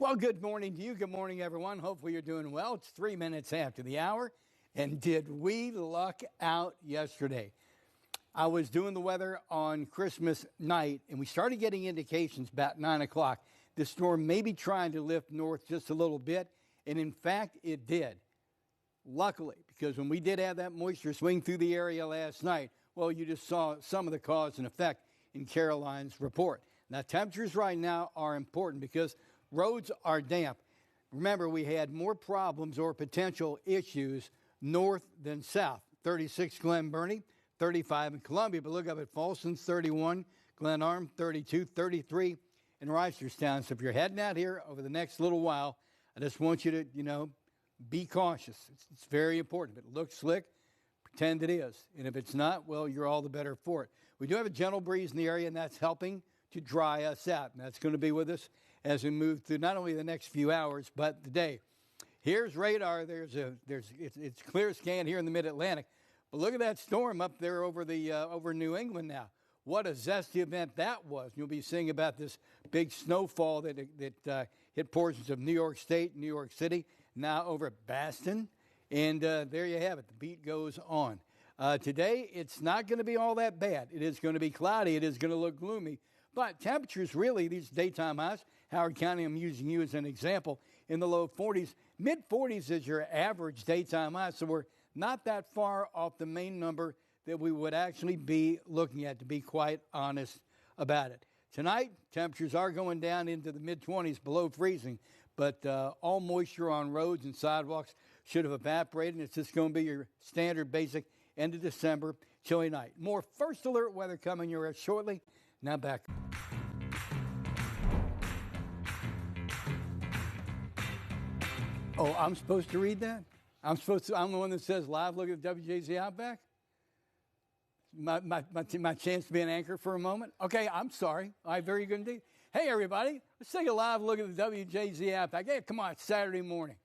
Well, good morning to you. Good morning, everyone. Hopefully you're doing well. It's 3 minutes after the hour. And did we luck out yesterday? I was doing the weather on Christmas night, and we started getting indications about 9 o'clock. The storm may be trying to lift north just a little bit, and in fact, it did. Luckily, because when we did have that moisture swing through the area last night, well, you just saw some of the cause and effect in Caroline's report. Now, temperatures right now are important because roads are damp. Remember, we had more problems or potential issues north than south. 36 Glen Burnie, 35 in Columbia, but look up at Folsom, 31, Glen Arm, 32, 33 in Reisterstown. So if you're heading out here over the next little while, I just want you to, be cautious. It's very important. If it looks slick, pretend it is. And if it's not, well, you're all the better for it. We do have a gentle breeze in the area, and that's helping to dry us out. And that's going to be with us as we move through not only the next few hours, but the day. Here's radar. It's clear scan here in the Mid-Atlantic. But look at that storm up there over New England now. What a zesty event that was. You'll be seeing about this big snowfall that hit portions of New York State, New York City, now over at Boston. And there you have it. The beat goes on. Today, it's not going to be all that bad. It is going to be cloudy. It is going to look gloomy. But temperatures really, these daytime highs, Howard County, I'm using you as an example, in the low 40s. Mid-40s is your average daytime high, so we're not that far off the main number that we would actually be looking at, to be quite honest about it. Tonight, temperatures are going down into the mid-20s, below freezing, but all moisture on roads and sidewalks should have evaporated. It's just going to be your standard basic end of December chilly night. More first alert weather coming your way shortly. Now back. Oh, I'm supposed to read that? I'm the one that says live look at the WJZ Outback? My chance to be an anchor for a moment? Okay, I'm sorry. All right, very good indeed. Hey, everybody, let's take a live look at the WJZ Outback. Hey, come on, it's Saturday morning.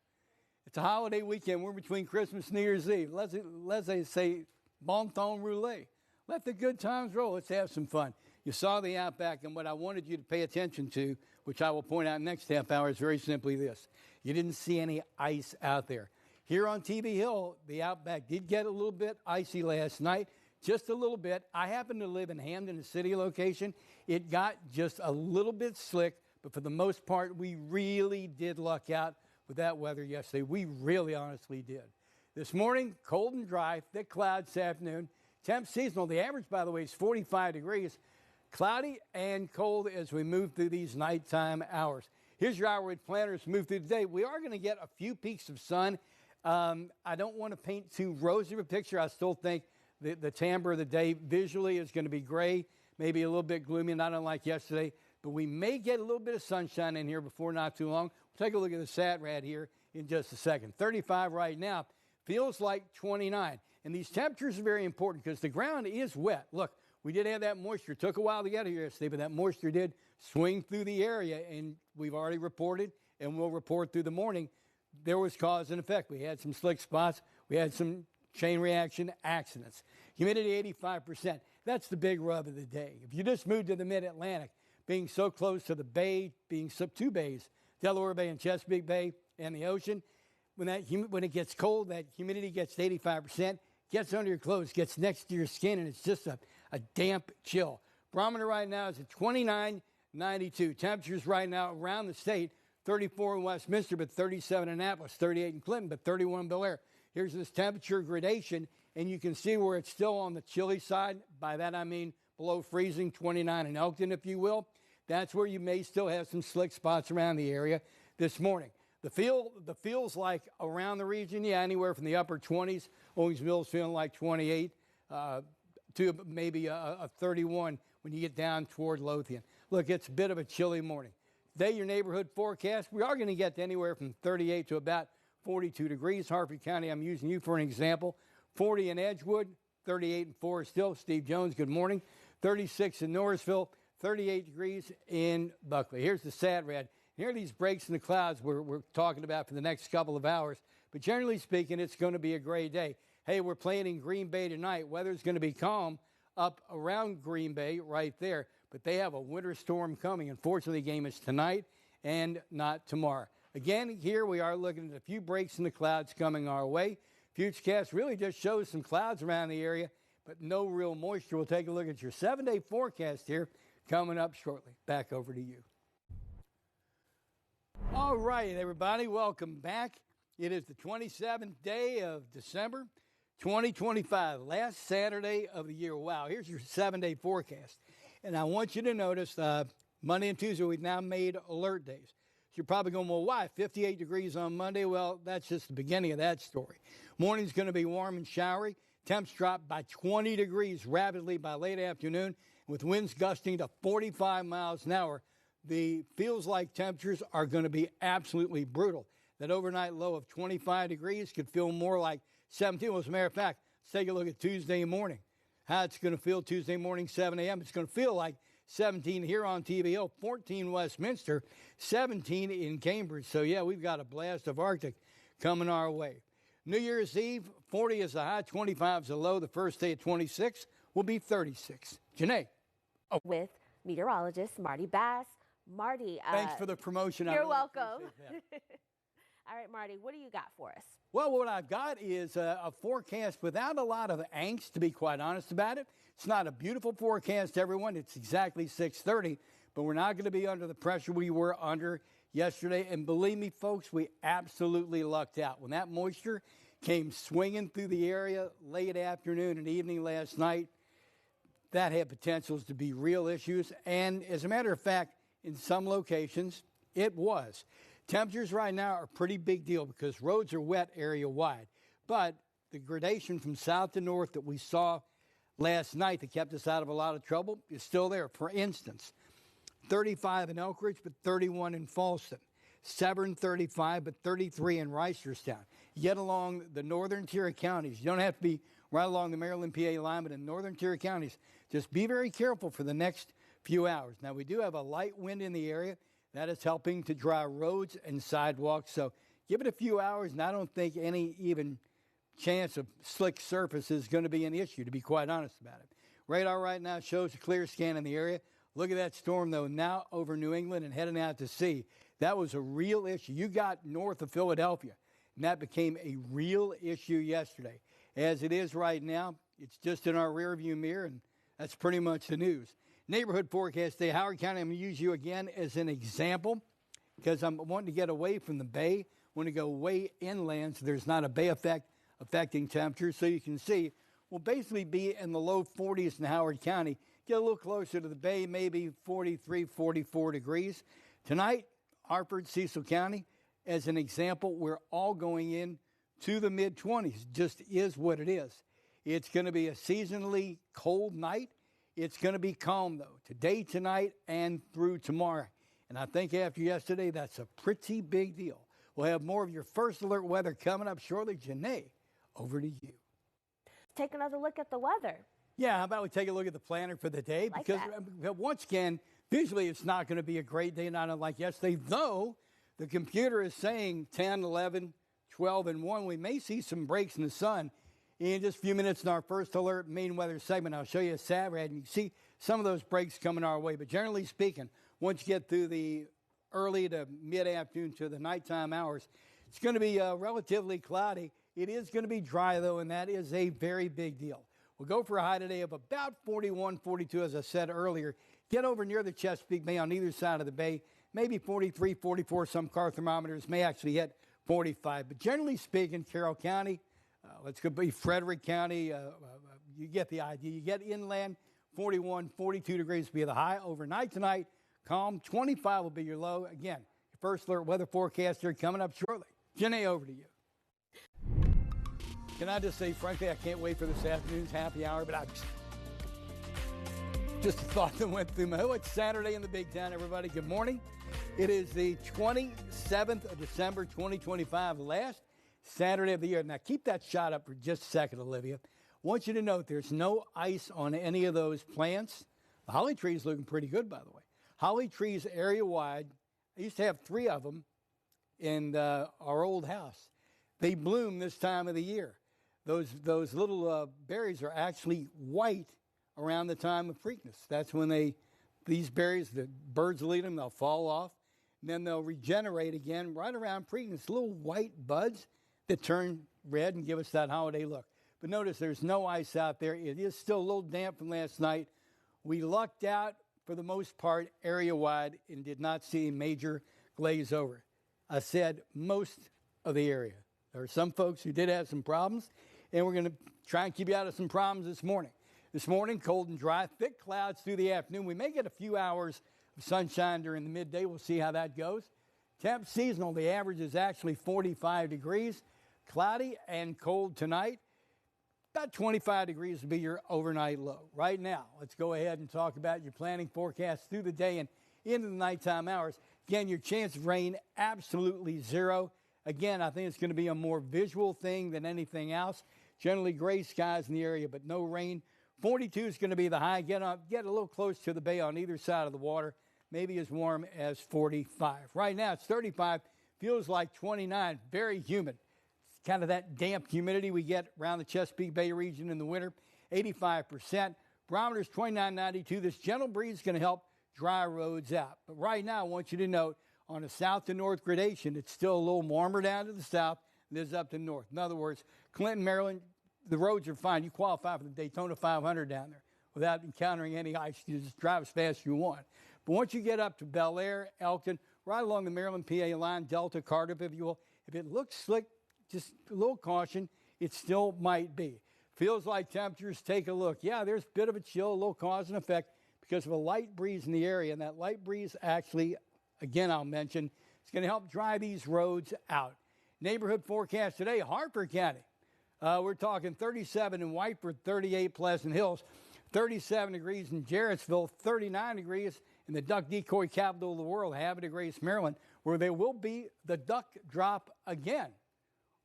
It's a holiday weekend. We're between Christmas and New Year's Eve. Let's say bon temps roulette. Let the good times roll. Let's have some fun. You saw the Outback, and what I wanted you to pay attention to, which I will point out next half hour, is very simply this. You didn't see any ice out there. Here on TV Hill, the Outback did get a little bit icy last night, just a little bit. I happen to live in Hamden, a city location. It got just a little bit slick, but for the most part, we really did luck out with that weather yesterday. We really honestly did. This morning, cold and dry, thick clouds this afternoon. Temp seasonal. The average, by the way, is 45 degrees. Cloudy and cold as we move through these nighttime hours. Here's your hour with planners move through the day. We are going to get a few peaks of sun. I don't want to paint too rosy of a picture. I still think the timbre of the day visually is going to be gray, maybe a little bit gloomy, not unlike yesterday. But we may get a little bit of sunshine in here before not too long. We'll take a look at the SAT-RAD here in just a second. 35 right now. Feels like 29. And these temperatures are very important because the ground is wet. Look, we did have that moisture. It took a while to get here yesterday, but that moisture did swing through the area, and we've already reported, and we'll report through the morning, there was cause and effect. We had some slick spots. We had some chain reaction accidents. Humidity 85%. That's the big rub of the day. If you just moved to the Mid-Atlantic, being so close to the bay, being two bays, Delaware Bay and Chesapeake Bay, and the ocean, when it gets cold, that humidity gets to 85%, gets under your clothes, gets next to your skin, and it's just a damp chill. Barometer right now is at 29.92. Temperatures right now around the state, 34 in Westminster, but 37 in Annapolis, 38 in Clinton, but 31 in Bel Air. Here's this temperature gradation, and you can see where it's still on the chilly side. By that I mean below freezing, 29 in Elkton, if you will. That's where you may still have some slick spots around the area this morning. The feels like around the region, anywhere from the upper 20s. Owings Mills feeling like 28 to maybe a 31 when you get down toward Lothian. Look, it's a bit of a chilly morning. Today, your neighborhood forecast, we are going to get to anywhere from 38 to about 42 degrees. Harford County, I'm using you for an example. 40 in Edgewood, 38 in Forest Hill. Steve Jones, good morning. 36 in Norrisville, 38 degrees in Buckley. Here's the SAT-RAD. Here are these breaks in the clouds we're talking about for the next couple of hours. But generally speaking, it's going to be a gray day. Hey, we're playing in Green Bay tonight. Weather's going to be calm up around Green Bay right there. But they have a winter storm coming. Unfortunately, the game is tonight and not tomorrow. Again, here we are looking at a few breaks in the clouds coming our way. Futurecast really just shows some clouds around the area, but no real moisture. We'll take a look at your 7-day forecast here coming up shortly. Back over to you. All right, everybody, welcome back. It is the 27th day of December, 2025, last Saturday of the year. Wow, here's your 7-day forecast. And I want you to notice Monday and Tuesday, we've now made alert days. So you're probably going, well, why? 58 degrees on Monday? Well, that's just the beginning of that story. Morning's going to be warm and showery. Temps drop by 20 degrees rapidly by late afternoon, with winds gusting to 45 miles an hour. The feels-like temperatures are going to be absolutely brutal. That overnight low of 25 degrees could feel more like 17. Well, as a matter of fact, let's take a look at Tuesday morning. How it's going to feel Tuesday morning, 7 a.m. It's going to feel like 17 here on TVO, 14 Westminster, 17 in Cambridge. So, yeah, we've got a blast of Arctic coming our way. New Year's Eve, 40 is the high, 25 is the low. The first day at 26 will be 36. Janae. Oh. With meteorologist Marty Bass. Marty. Thanks for the promotion. You're welcome. All right, Marty, what do you got for us? Well, what I've got is a forecast without a lot of angst, to be quite honest about it. It's not a beautiful forecast, everyone. It's exactly 6:30, but we're not going to be under the pressure we were under yesterday. And believe me, folks, we absolutely lucked out. When that moisture came swinging through the area late afternoon and evening last night, that had potentials to be real issues. And as a matter of fact, in some locations, it was. Temperatures right now are a pretty big deal because roads are wet area-wide. But the gradation from south to north that we saw last night that kept us out of a lot of trouble is still there. For instance, 35 in Elk Ridge, but 31 in Falston. Severn, 35, but 33 in Reisterstown. Yet along the northern tier of counties, you don't have to be right along the Maryland-PA line, but in northern tier of counties, just be very careful for the next few hours. Now, we do have a light wind in the area. That is helping to dry roads and sidewalks. So give it a few hours, and I don't think any even chance of slick surface is going to be an issue, to be quite honest about it. Radar right now shows a clear scan in the area. Look at that storm, though, now over New England and heading out to sea. That was a real issue. You got north of Philadelphia, and that became a real issue yesterday. As it is right now, it's just in our rearview mirror, and that's pretty much the news. Neighborhood forecast day, Howard County, I'm going to use you again as an example because I'm wanting to get away from the bay. I want to go way inland so there's not a bay effect affecting temperatures. So you can see we'll basically be in the low 40s in Howard County. Get a little closer to the bay, maybe 43, 44 degrees. Tonight, Hartford, Cecil County, as an example, we're all going in to the mid-20s. Just is what it is. It's going to be a seasonally cold night. It's going to be calm, though, today, tonight, and through tomorrow. And I think after yesterday, that's a pretty big deal. We'll have more of your first alert weather coming up shortly. Janae, over to you. Take another look at the weather. Yeah, how about we take a look at the planner for the day? Like because that. Once again, visually it's not going to be a great day, not unlike yesterday, though the computer is saying 10, 11, 12, and 1. We may see some breaks in the sun in just a few minutes in our first alert main weather segment. I'll show you a SATRAD, and you can see some of those breaks coming our way. But generally speaking, once you get through the early to mid-afternoon to the nighttime hours, it's going to be relatively cloudy. It is going to be dry, though, and that is a very big deal. We'll go for a high today of about 41, 42, as I said earlier. Get over near the Chesapeake Bay on either side of the bay, maybe 43, 44. Some car thermometers may actually hit 45. But generally speaking, Carroll County, let's go be Frederick County. You get the idea. You get inland, 41, 42 degrees will be the high. Overnight tonight, calm, 25 will be your low. Again, your first alert weather forecast here coming up shortly. Janae, over to you. Can I just say, frankly, I can't wait for this afternoon's happy hour, but just a thought that went through my head. It's Saturday in the big town, everybody. Good morning. It is the 27th of December, 2025, last Saturday of the year. Now, keep that shot up for just a second, Olivia. I want you to note there's no ice on any of those plants. The holly tree is looking pretty good, by the way. Holly trees area-wide. I used to have 3 of them in our old house. They bloom this time of the year. Those little berries are actually white around the time of Preakness. That's when these berries, the birds will eat them, they'll fall off. and then they'll regenerate again right around Preakness. Little white buds that turn red and give us that holiday look. But notice there's no ice out there. It is still a little damp from last night. We lucked out for the most part area-wide and did not see major glaze over. I said most of the area. There are some folks who did have some problems, and we're going to try and keep you out of some problems this morning. This morning, cold and dry, thick clouds through the afternoon. We may get a few hours of sunshine during the midday. We'll see how that goes. Temp seasonal, the average is actually 45 degrees. Cloudy and cold tonight. About 25 degrees will be your overnight low. Right now, let's go ahead and talk about your planning forecast through the day and into the nighttime hours. Again, your chance of rain, absolutely zero. Again, I think it's going to be a more visual thing than anything else. Generally gray skies in the area, but no rain. 42 is going to be the high. Get a little close to the bay on either side of the water. Maybe as warm as 45. Right now, it's 35. Feels like 29. Very humid. It's kind of that damp humidity we get around the Chesapeake Bay region in the winter. 85%. Barometer's 29.92. This gentle breeze is going to help dry roads out. But right now, I want you to note, on a south to north gradation, it's still a little warmer down to the south than it is up to the north. In other words, Clinton, Maryland, the roads are fine. You qualify for the Daytona 500 down there without encountering any ice. You just drive as fast as you want. But once you get up to Bel Air, Elkton, right along the Maryland-PA line, Delta, Cardiff, if you will, if it looks slick, just a little caution, it still might be. Feels like temperatures, take a look. Yeah, there's a bit of a chill, a little cause and effect because of a light breeze in the area. And that light breeze actually, again, I'll mention, it's going to help dry these roads out. Neighborhood forecast today, Harper County. We're talking 37 in Whiteford, 38 Pleasant Hills, 37 degrees in Jarrettsville, 39 degrees in the duck decoy capital of the world, Habitat Grace, Maryland, where there will be the duck drop again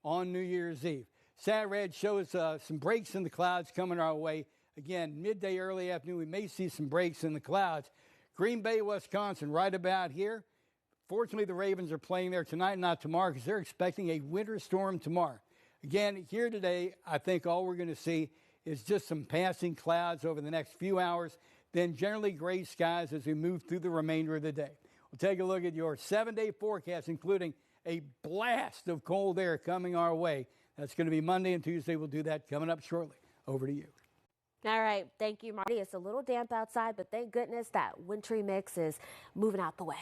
on New Year's Eve. Sat Red shows some breaks in the clouds coming our way. Again, midday, early afternoon, we may see some breaks in the clouds. Green Bay, Wisconsin, right about here. Fortunately, the Ravens are playing there tonight, not tomorrow, because they're expecting a winter storm tomorrow. Again, here today, I think all we're going to see is just some passing clouds over the next few hours, then generally gray skies as we move through the remainder of the day. We'll take a look at your 7-day forecast, including a blast of cold air coming our way. That's going to be Monday and Tuesday. We'll do that coming up shortly. Over to you. All right. Thank you, Marty. It's a little damp outside, but thank goodness that wintry mix is moving out the way.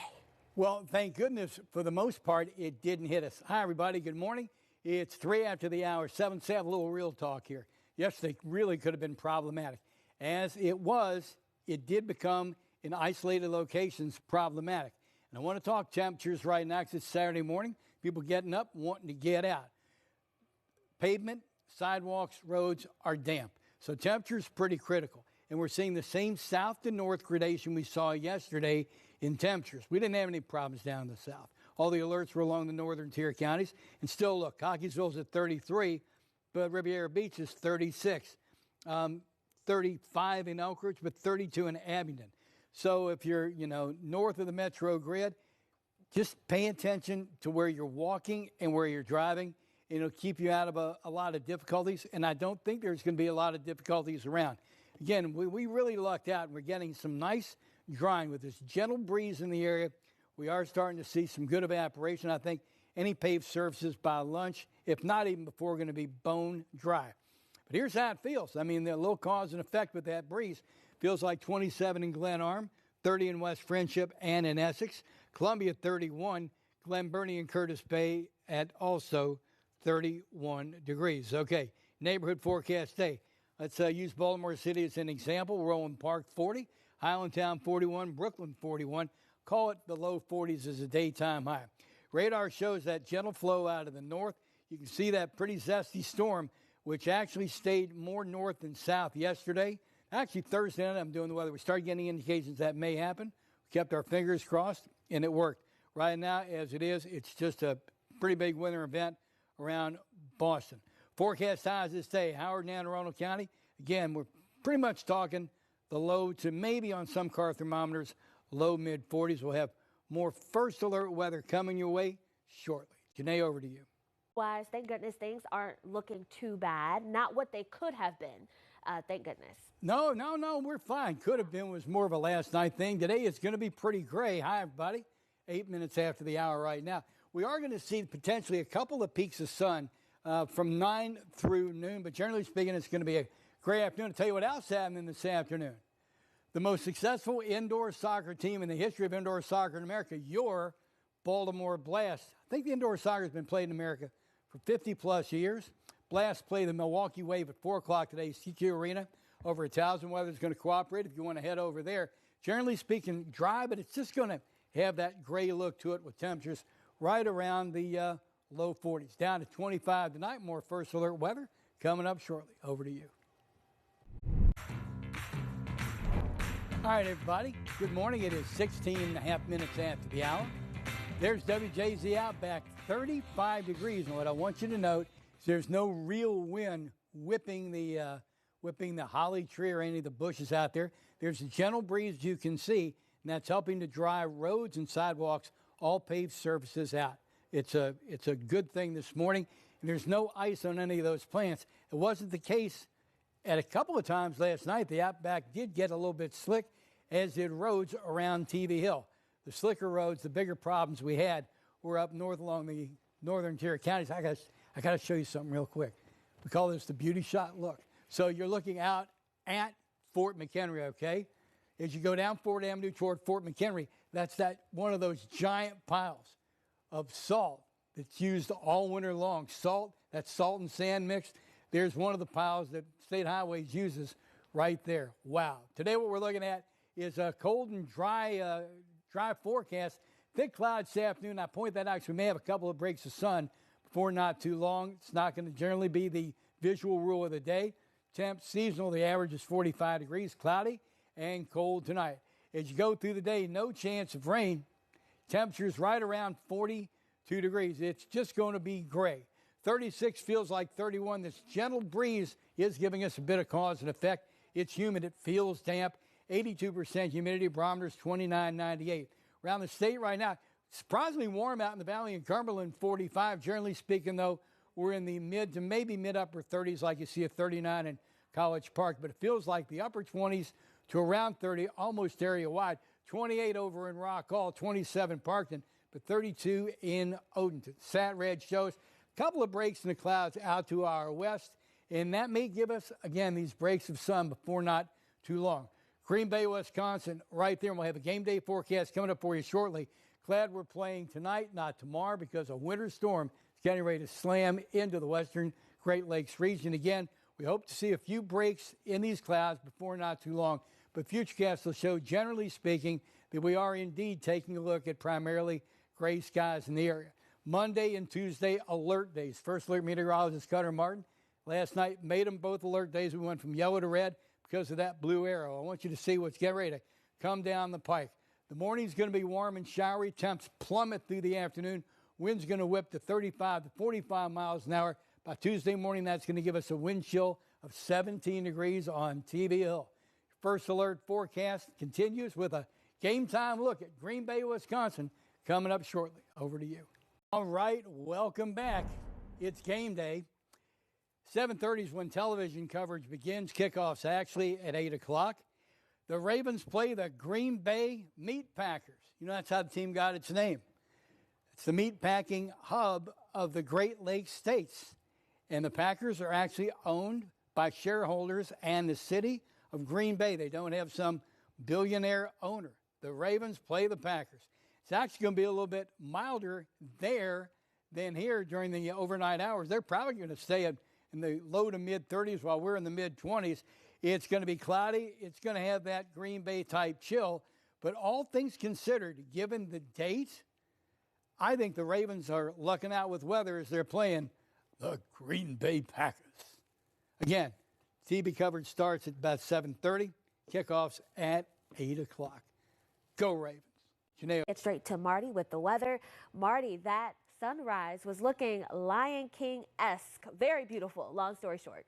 Well, thank goodness, for the most part, it didn't hit us. Hi, everybody. Good morning. It's 3 after the hour, 7. So have a little real talk here. Yesterday really could have been problematic. As it was, it did become, in isolated locations, problematic. And I want to talk temperatures right now because it's Saturday morning. People getting up, wanting to get out. Pavement, sidewalks, roads are damp. So temperature's pretty critical. And we're seeing the same south to north gradation we saw yesterday in temperatures. We didn't have any problems down in the south. All the alerts were along the northern tier counties. And still, look, Cockeysville's at 33, but Riviera Beach is 36. 35 in Elk Ridge, but 32 in Abingdon. So if you're, north of the metro grid, just pay attention to where you're walking and where you're driving. It'll keep you out of a lot of difficulties, and I don't think there's going to be a lot of difficulties around. Again, we really lucked out, and we're getting some nice drying with this gentle breeze in the area. We are starting to see some good evaporation. I think any paved surfaces by lunch, if not even before, are going to be bone dry. But here's how it feels. I mean, the little cause and effect with that breeze. Feels like 27 in Glen Arm, 30 in West Friendship and in Essex. Columbia, 31. Glen Burnie and Curtis Bay at also 31 degrees. Okay, neighborhood forecast day. Let's use Baltimore City as an example. Rowan Park, 40. Highlandtown, 41. Brooklyn, 41. Call it the low 40s as a daytime high. Radar shows that gentle flow out of the north. You can see that pretty zesty storm, which actually stayed more north than south yesterday. Actually, Thursday night, I'm doing the weather. We started getting indications that may happen. We kept our fingers crossed, and it worked. Right now, as it is, it's just a pretty big winter event around Boston. Forecast highs this day, Howard and Anne Arundel County. Again, we're pretty much talking the low to maybe on some car thermometers, low mid-40s. We'll have more first alert weather coming your way shortly. Janae, over to you. Wise, thank goodness things aren't looking too bad. Not what they could have been. Thank goodness. No, we're fine. Could have been was more of a last night thing. Today it's going to be pretty gray. Hi, everybody. 8 minutes after the hour right now. We are going to see potentially a couple of peaks of sun from 9 through noon, but generally speaking, it's going to be a great afternoon. I'll tell you what else happened this afternoon. The most successful indoor soccer team in the history of indoor soccer in America, your Baltimore Blast. I think the indoor soccer has been played in America for 50-plus years. Blast play the Milwaukee Wave at 4 o'clock today, CQ Arena over at Towson. Weather's going to cooperate if you want to head over there. Generally speaking, dry, but it's just going to have that gray look to it with temperatures right around the low 40s. Down to 25 tonight. More first alert weather coming up shortly. Over to you. All right, everybody. Good morning. It is 16 and a half minutes after the hour. There's WJZ Outback, 35 degrees. And what I want you to note is there's no real wind whipping the holly tree or any of the bushes out there. There's a gentle breeze you can see, and that's helping to dry roads and sidewalks, all paved surfaces out. It's a good thing this morning, and there's no ice on any of those plants. It wasn't the case at a couple of times last night. The Outback did get a little bit slick, as did roads around TV Hill. The slicker roads, the bigger problems we had were up north along the northern tier counties. I got to show you something real quick. We call this the beauty shot. Look. So you're looking out at Fort McHenry, okay? As you go down Fort Avenue toward Fort McHenry, that's one of those giant piles of salt that's used all winter long. Salt, that's salt and sand mixed. There's one of the piles that State Highways uses right there. Wow. Today what we're looking at is a cold and dry forecast. Thick clouds this afternoon. I point that out because we may have a couple of breaks of sun before not too long. It's not going to generally be the visual rule of the day. Temp seasonal, the average is 45 degrees, cloudy and cold tonight. As you go through the day, no chance of rain. Temperatures right around 42 degrees. It's just going to be gray. 36 feels like 31. This gentle breeze is giving us a bit of cause and effect. It's humid. It feels damp. 82% humidity. Barometer's 29.98. Around the state right now, surprisingly warm out in the Valley and Cumberland, 45. Generally speaking, though, we're in the mid to maybe mid-upper 30s, like you see at 39 in College Park. But it feels like the upper 20s to around 30, almost area-wide. 28 over in Rock Hall, 27 Parkton, but 32 in Odenton. Sat Red shows a couple of breaks in the clouds out to our west, and that may give us, again, these breaks of sun before not too long. Green Bay, Wisconsin, right there. And we'll have a game day forecast coming up for you shortly. Glad we're playing tonight, not tomorrow, because a winter storm is getting ready to slam into the western Great Lakes region. Again, we hope to see a few breaks in these clouds before not too long. But Futurecast will show, generally speaking, that we are indeed taking a look at primarily gray skies in the area. Monday and Tuesday, alert days. First alert meteorologist Cutter Martin last night made them both alert days. We went from yellow to red because of that blue arrow. I want you to see what's getting ready to come down the pike. The morning's going to be warm and showery. Temps plummet through the afternoon. Wind's going to whip to 35 to 45 miles an hour. By Tuesday morning, that's going to give us a wind chill of 17 degrees on TV Hill. First alert forecast continues with a game time look at Green Bay, Wisconsin, coming up shortly. Over to you. All right, welcome back. It's game day. 7:30 is when television coverage begins. Kickoff's actually at 8 o'clock. The Ravens play the Green Bay Meat Packers. You know, that's how the team got its name. It's the meat packing hub of the Great Lakes states. And the Packers are actually owned by shareholders and the city of Green Bay. They don't have some billionaire owner. The Ravens play the Packers. It's actually going to be a little bit milder there than here during the overnight hours. They're probably going to stay in the low to mid-30s while we're in the mid-20s. It's going to be cloudy. It's going to have that Green Bay type chill. But all things considered, given the date, I think the Ravens are lucking out with weather as they're playing the Green Bay Packers. Again, TV coverage starts at about 7:30. Kickoffs at 8 o'clock. Go Ravens. Janelle. Get straight to Marty with the weather. Marty, that sunrise was looking Lion King-esque. Very beautiful, long story short.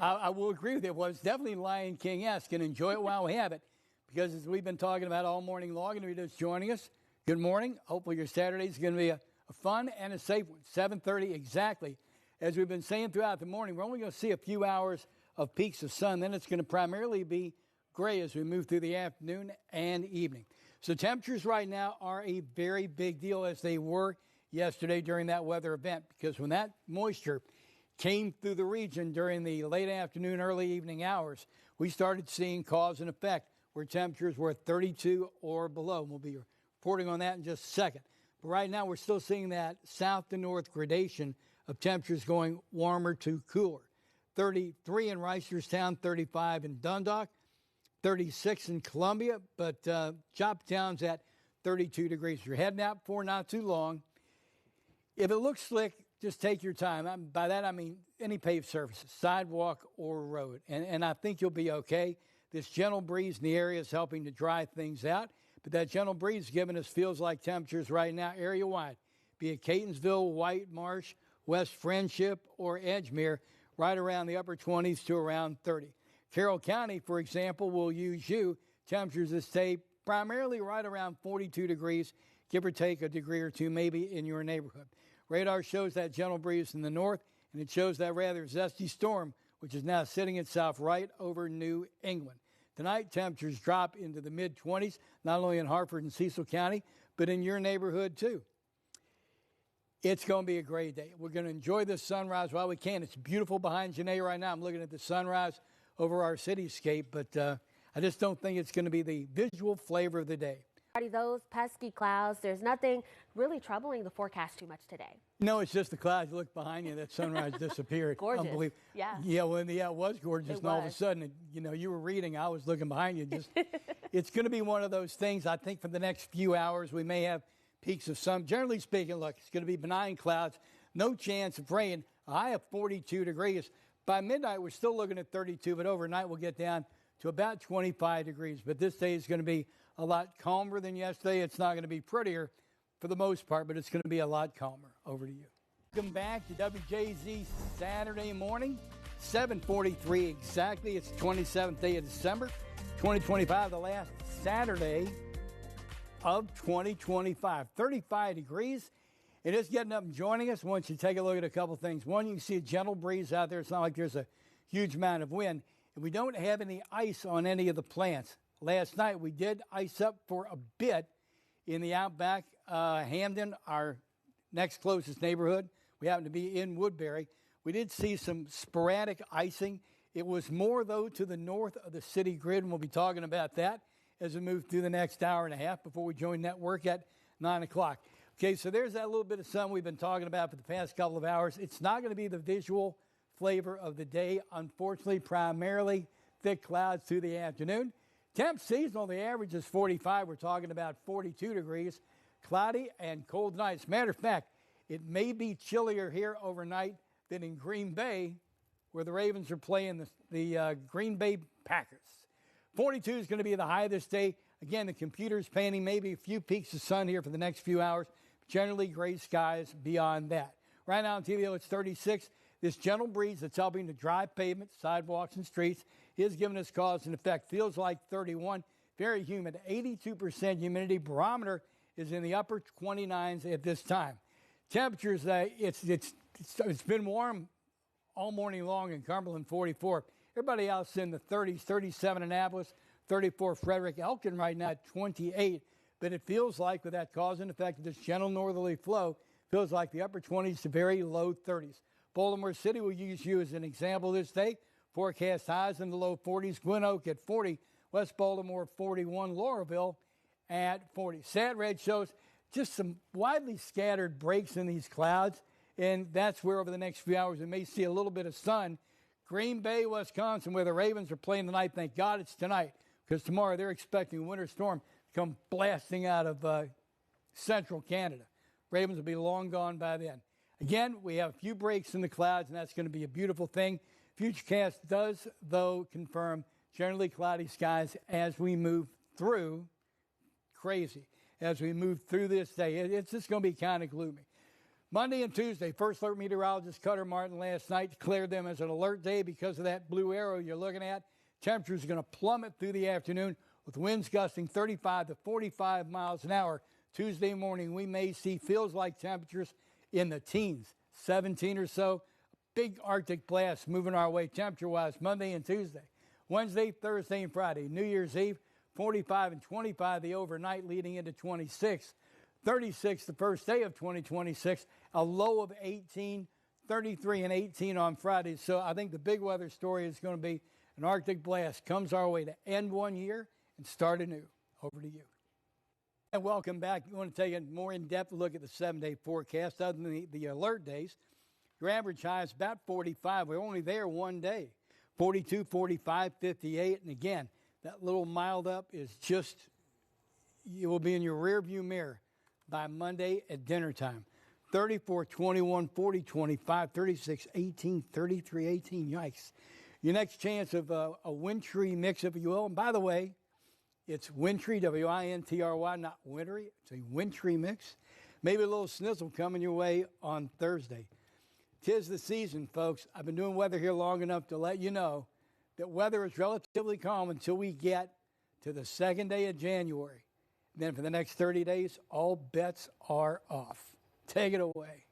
I will agree with you. Well, it's definitely Lion King-esque, and enjoy it while we have it, because as we've been talking about all morning long, and you're just joining us, good morning. Hopefully your Saturday is going to be a fun and a safe one. 7:30 exactly. As we've been saying throughout the morning, we're only going to see a few hours of peaks of sun. Then it's going to primarily be gray as we move through the afternoon and evening. So temperatures right now are a very big deal, as they were yesterday during that weather event, because when that moisture came through the region during the late afternoon, early evening hours, we started seeing cause and effect where temperatures were 32 or below. We'll be reporting on that in just a second. But right now, we're still seeing that south to north gradation of temperatures going warmer to cooler. 33 in Reisterstown, 35 in Dundalk, 36 in Columbia, but Joppatown's at 32 degrees. You're heading out for not too long. If it looks slick, just take your time. By that, I mean any paved surfaces, sidewalk or road. And I think you'll be okay. This gentle breeze in the area is helping to dry things out. But that gentle breeze giving us feels like temperatures right now area-wide, be it Catonsville, White Marsh, West Friendship, or Edgemere, right around the upper 20s to around 30. Carroll County, for example, will use you. Temperatures that stay primarily right around 42 degrees, give or take a degree or two maybe in your neighborhood. Radar shows that gentle breeze in the north, and it shows that rather zesty storm, which is now sitting itself right over New England. Tonight, temperatures drop into the mid-20s, not only in Hartford and Cecil County, but in your neighborhood too. It's going to be a great day. We're going to enjoy this sunrise while we can. It's beautiful behind Janae right now. I'm looking at the sunrise over our cityscape, but I just don't think it's going to be the visual flavor of the day. Those pesky clouds, there's nothing really troubling the forecast too much today. No, it's just the clouds. Look behind you. That sunrise disappeared. Gorgeous. Unbelievable. Yeah. Yeah, well, yeah, it was gorgeous. And all of a sudden, you were reading. I was looking behind you. Just, it's going to be one of those things. I think for the next few hours, we may have peaks of sun. Generally speaking, look, it's going to be benign clouds. No chance of rain. A high of 42 degrees. By midnight, we're still looking at 32, but overnight we'll get down to about 25 degrees. But this day is going to be a lot calmer than yesterday. It's not going to be prettier for the most part, but it's going to be a lot calmer. Over to you. Welcome back to WJZ Saturday morning, 7:43 exactly. It's the 27th day of December, 2025, the last Saturday of 2025. 35 degrees. It is getting up and joining us. Once you take a look at a couple things. One, you can see a gentle breeze out there. It's not like there's a huge amount of wind. And we don't have any ice on any of the plants. Last night, we did ice up for a bit in the outback. Hamden, our next closest neighborhood. We happen to be in Woodbury. We did see some sporadic icing. It was more, though, to the north of the city grid, and we'll be talking about that as we move through the next hour and a half before we join network at 9 o'clock. Okay, so there's that little bit of sun we've been talking about for the past couple of hours. It's not going to be the visual flavor of the day, unfortunately, primarily thick clouds through the afternoon. Temp seasonal, the average is 45. We're talking about 42 degrees. Cloudy and cold nights. Matter of fact, it may be chillier here overnight than in Green Bay, where the Ravens are playing the Green Bay Packers. 42 is going to be the high this day. Again, the computer's painting maybe a few peaks of sun here for the next few hours. Generally gray skies beyond that. Right now on TVO, it's 36. This gentle breeze that's helping to dry pavements, sidewalks, and streets is giving us cause and effect. Feels like 31. Very humid. 82% humidity. Barometer is in the upper 29s at this time. Temperatures, it's been warm all morning long in Cumberland, 44. Everybody else in the 30s, 37 Annapolis, 34 Frederick. Elkin right now at 28. But it feels like with that cause and effect of this gentle northerly flow, feels like the upper 20s to very low 30s. Baltimore City will use you as an example this day. Forecast highs in the low 40s. Glen Oak at 40. West Baltimore 41. Laurelville at 40. Sat Red shows just some widely scattered breaks in these clouds. And that's where over the next few hours we may see a little bit of sun. Green Bay, Wisconsin, where the Ravens are playing tonight. Thank God it's tonight, because tomorrow they're expecting a winter storm to come blasting out of central Canada. Ravens will be long gone by then. Again, we have a few breaks in the clouds, and that's going to be a beautiful thing. Futurecast does, though, confirm generally cloudy skies as we move through. Crazy. As we move through this day. It's just going to be kind of gloomy. Monday and Tuesday, First Alert meteorologist Cutter Martin last night declared them as an alert day because of that blue arrow you're looking at. Temperatures are going to plummet through the afternoon with winds gusting 35 to 45 miles an hour. Tuesday morning, we may see feels like temperatures in the teens, 17 or so. Big Arctic blast moving our way temperature-wise Monday and Tuesday. Wednesday, Thursday, and Friday. New Year's Eve, 45 and 25 the overnight leading into 26. 36 the first day of 2026, a low of 18, 33 and 18 on Friday. So I think the big weather story is going to be an Arctic blast comes our way to end one year and start anew. Over to you. And welcome back. You want to take a more in-depth look at the 7-day forecast. Other than the alert days, your average high is about 45. We're only there one day. 42, 45, 58. And again, that little mild up is just, you will be in your rearview mirror by Monday at dinner time. 34, 21, 40, 25, 36, 18, 33, 18. Yikes. Your next chance of a wintry mix, if you will. And by the way, it's wintry, W-I-N-T-R-Y, not wintry. It's a wintry mix. Maybe a little snizzle coming your way on Thursday. 'Tis the season, folks. I've been doing weather here long enough to let you know that weather is relatively calm until we get to the second day of January. Then for the next 30 days, all bets are off. Take it away.